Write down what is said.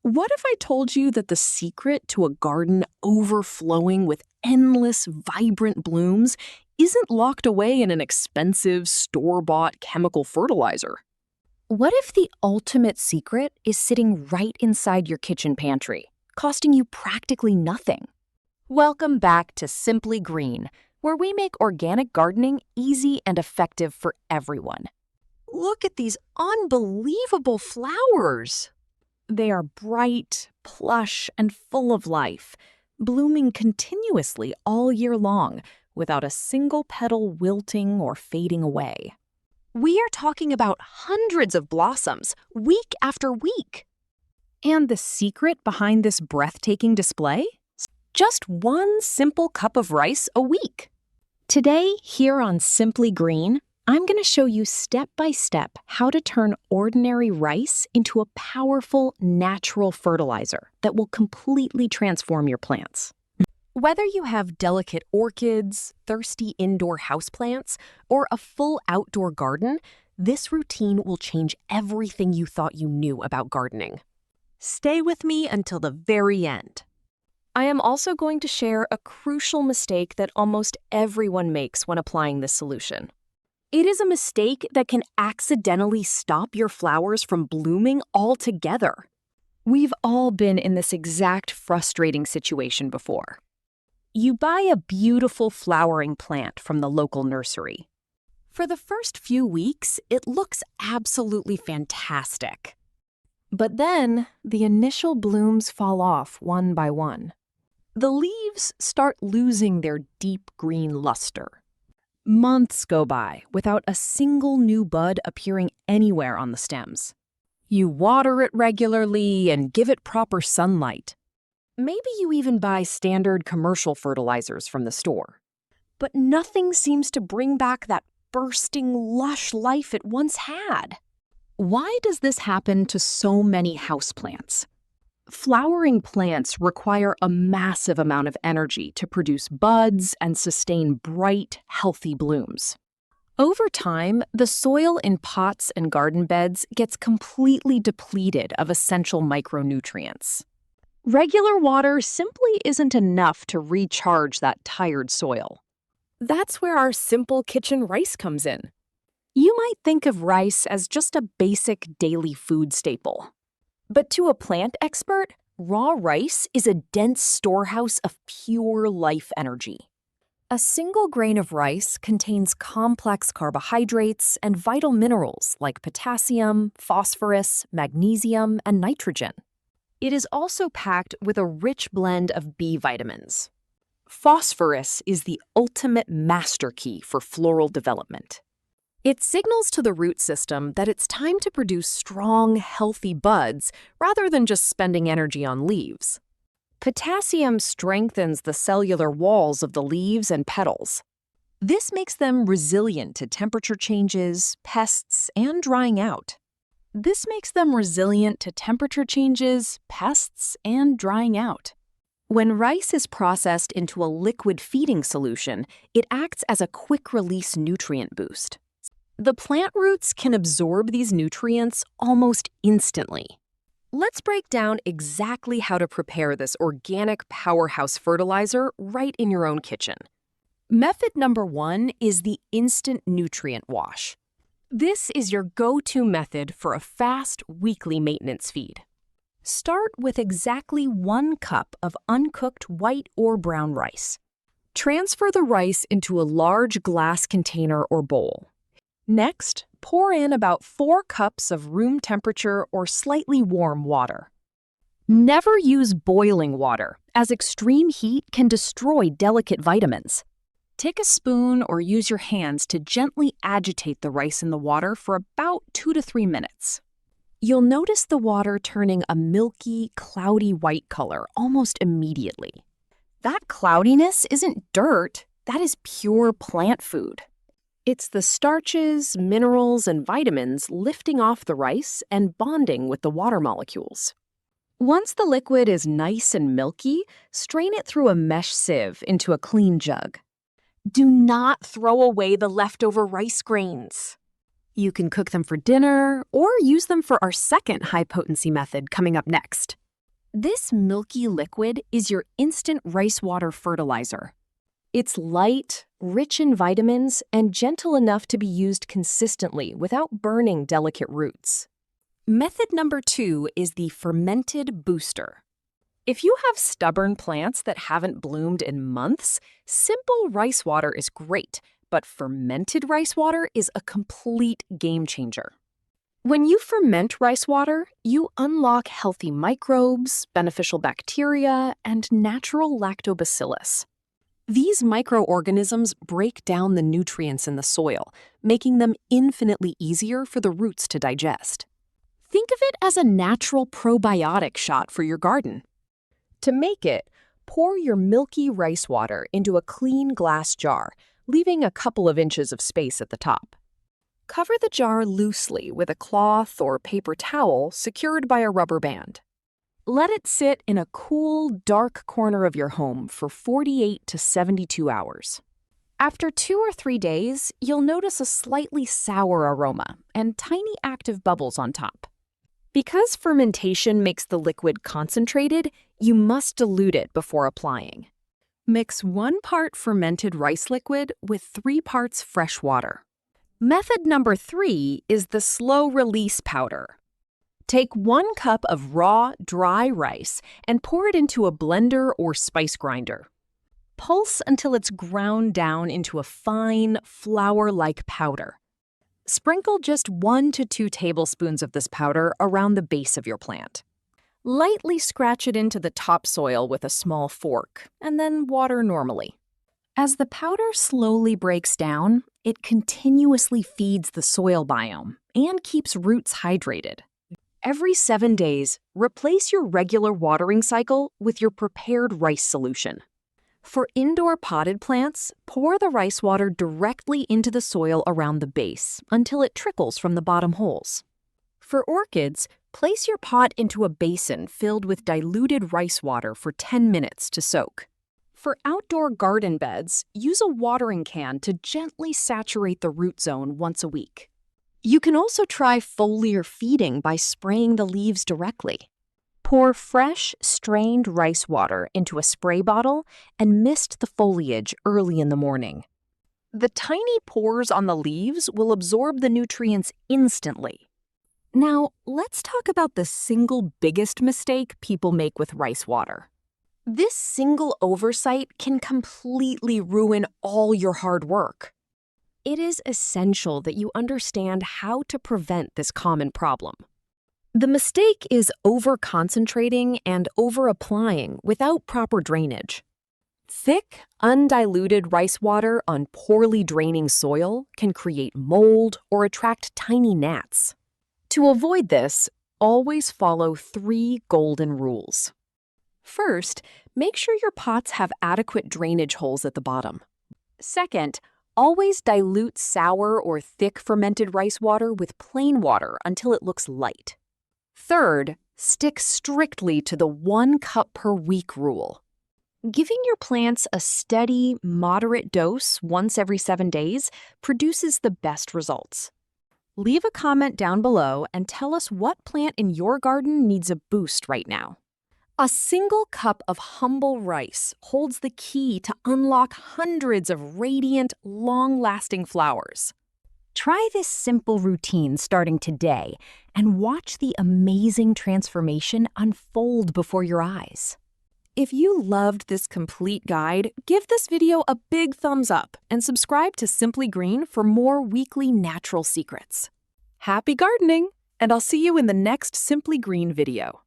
What if I told you that the secret to a garden overflowing with endless, vibrant blooms isn't locked away in an expensive, store-bought chemical fertilizer? What if the ultimate secret is sitting right inside your kitchen pantry, costing you practically nothing? Welcome back to Simply Green, where we make organic gardening easy and effective for everyone. Look at these unbelievable flowers! They are bright, plush, and full of life, blooming continuously all year long without a single petal wilting or fading away. We are talking about hundreds of blossoms, week after week. And the secret behind this breathtaking display? Just one simple cup of rice a week. Today, here on Simply Green, I'm going to show you step by step how to turn ordinary rice into a powerful natural fertilizer that will completely transform your plants. Whether you have delicate orchids, thirsty indoor houseplants, or a full outdoor garden, this routine will change everything you thought you knew about gardening. Stay with me until the very end. I am also going to share a crucial mistake that almost everyone makes when applying this solution. It is a mistake that can accidentally stop your flowers from blooming altogether. We've all been in this exact frustrating situation before. You buy a beautiful flowering plant from the local nursery. For the first few weeks, it looks absolutely fantastic. But then, the initial blooms fall off one by one. The leaves start losing their deep green luster. Months go by without a single new bud appearing anywhere on the stems. You water it regularly and give it proper sunlight. Maybe you even buy standard commercial fertilizers from the store. But nothing seems to bring back that bursting, lush life it once had. Why does this happen to so many houseplants? Flowering plants require a massive amount of energy to produce buds and sustain bright, healthy blooms. Over time, the soil in pots and garden beds gets completely depleted of essential micronutrients. Regular water simply isn't enough to recharge that tired soil. That's where our simple kitchen rice comes in. You might think of rice as just a basic daily food staple. But to a plant expert, raw rice is a dense storehouse of pure life energy. A single grain of rice contains complex carbohydrates and vital minerals like potassium, phosphorus, magnesium, and nitrogen. It is also packed with a rich blend of B vitamins. Phosphorus is the ultimate master key for floral development. It signals to the root system that it's time to produce strong, healthy buds rather than just spending energy on leaves. Potassium strengthens the cellular walls of the leaves and petals. This makes them resilient to temperature changes, pests, and drying out. When rice is processed into a liquid feeding solution, it acts as a quick-release nutrient boost. The plant roots can absorb these nutrients almost instantly. Let's break down exactly how to prepare this organic powerhouse fertilizer right in your own kitchen. Method number 1 is the instant nutrient wash. This is your go-to method for a fast, weekly maintenance feed. Start with exactly 1 cup of uncooked white or brown rice. Transfer the rice into a large glass container or bowl. Next, pour in about 4 cups of room temperature or slightly warm water. Never use boiling water, as extreme heat can destroy delicate vitamins. Take a spoon or use your hands to gently agitate the rice in the water for about 2 to 3 minutes. You'll notice the water turning a milky, cloudy white color almost immediately. That cloudiness isn't dirt, that is pure plant food. It's the starches, minerals, and vitamins lifting off the rice and bonding with the water molecules. Once the liquid is nice and milky, strain it through a mesh sieve into a clean jug. Do not throw away the leftover rice grains. You can cook them for dinner or use them for our second high-potency method coming up next. This milky liquid is your instant rice water fertilizer. It's light, rich in vitamins, and gentle enough to be used consistently without burning delicate roots. Method number 2 is the fermented booster. If you have stubborn plants that haven't bloomed in months, simple rice water is great, but fermented rice water is a complete game changer. When you ferment rice water, you unlock healthy microbes, beneficial bacteria, and natural lactobacillus. These microorganisms break down the nutrients in the soil, making them infinitely easier for the roots to digest. Think of it as a natural probiotic shot for your garden. To make it, pour your milky rice water into a clean glass jar, leaving a couple of inches of space at the top. Cover the jar loosely with a cloth or paper towel secured by a rubber band. Let it sit in a cool, dark corner of your home for 48 to 72 hours. After 2 or 3 days, you'll notice a slightly sour aroma and tiny active bubbles on top. Because fermentation makes the liquid concentrated, you must dilute it before applying. Mix 1 part fermented rice liquid with 3 parts fresh water. Method number 3 is the slow-release powder. Take 1 cup of raw, dry rice and pour it into a blender or spice grinder. Pulse until it's ground down into a fine, flour-like powder. Sprinkle just 1 to 2 tablespoons of this powder around the base of your plant. Lightly scratch it into the topsoil with a small fork, and then water normally. As the powder slowly breaks down, it continuously feeds the soil biome and keeps roots hydrated. Every 7 days, replace your regular watering cycle with your prepared rice solution. For indoor potted plants, pour the rice water directly into the soil around the base until it trickles from the bottom holes. For orchids, place your pot into a basin filled with diluted rice water for 10 minutes to soak. For outdoor garden beds, use a watering can to gently saturate the root zone once a week. You can also try foliar feeding by spraying the leaves directly. Pour fresh, strained rice water into a spray bottle and mist the foliage early in the morning. The tiny pores on the leaves will absorb the nutrients instantly. Now, let's talk about the single biggest mistake people make with rice water. This single oversight can completely ruin all your hard work. It is essential that you understand how to prevent this common problem. The mistake is over-concentrating and over-applying without proper drainage. Thick, undiluted rice water on poorly draining soil can create mold or attract tiny gnats. To avoid this, always follow 3 golden rules. First, make sure your pots have adequate drainage holes at the bottom. Second, always dilute sour or thick fermented rice water with plain water until it looks light. Third, stick strictly to the 1 cup per week rule. Giving your plants a steady, moderate dose once every 7 days produces the best results. Leave a comment down below and tell us what plant in your garden needs a boost right now. A single cup of humble rice holds the key to unlock hundreds of radiant, long-lasting flowers. Try this simple routine starting today and watch the amazing transformation unfold before your eyes. If you loved this complete guide, give this video a big thumbs up and subscribe to Simply Green for more weekly natural secrets. Happy gardening, and I'll see you in the next Simply Green video.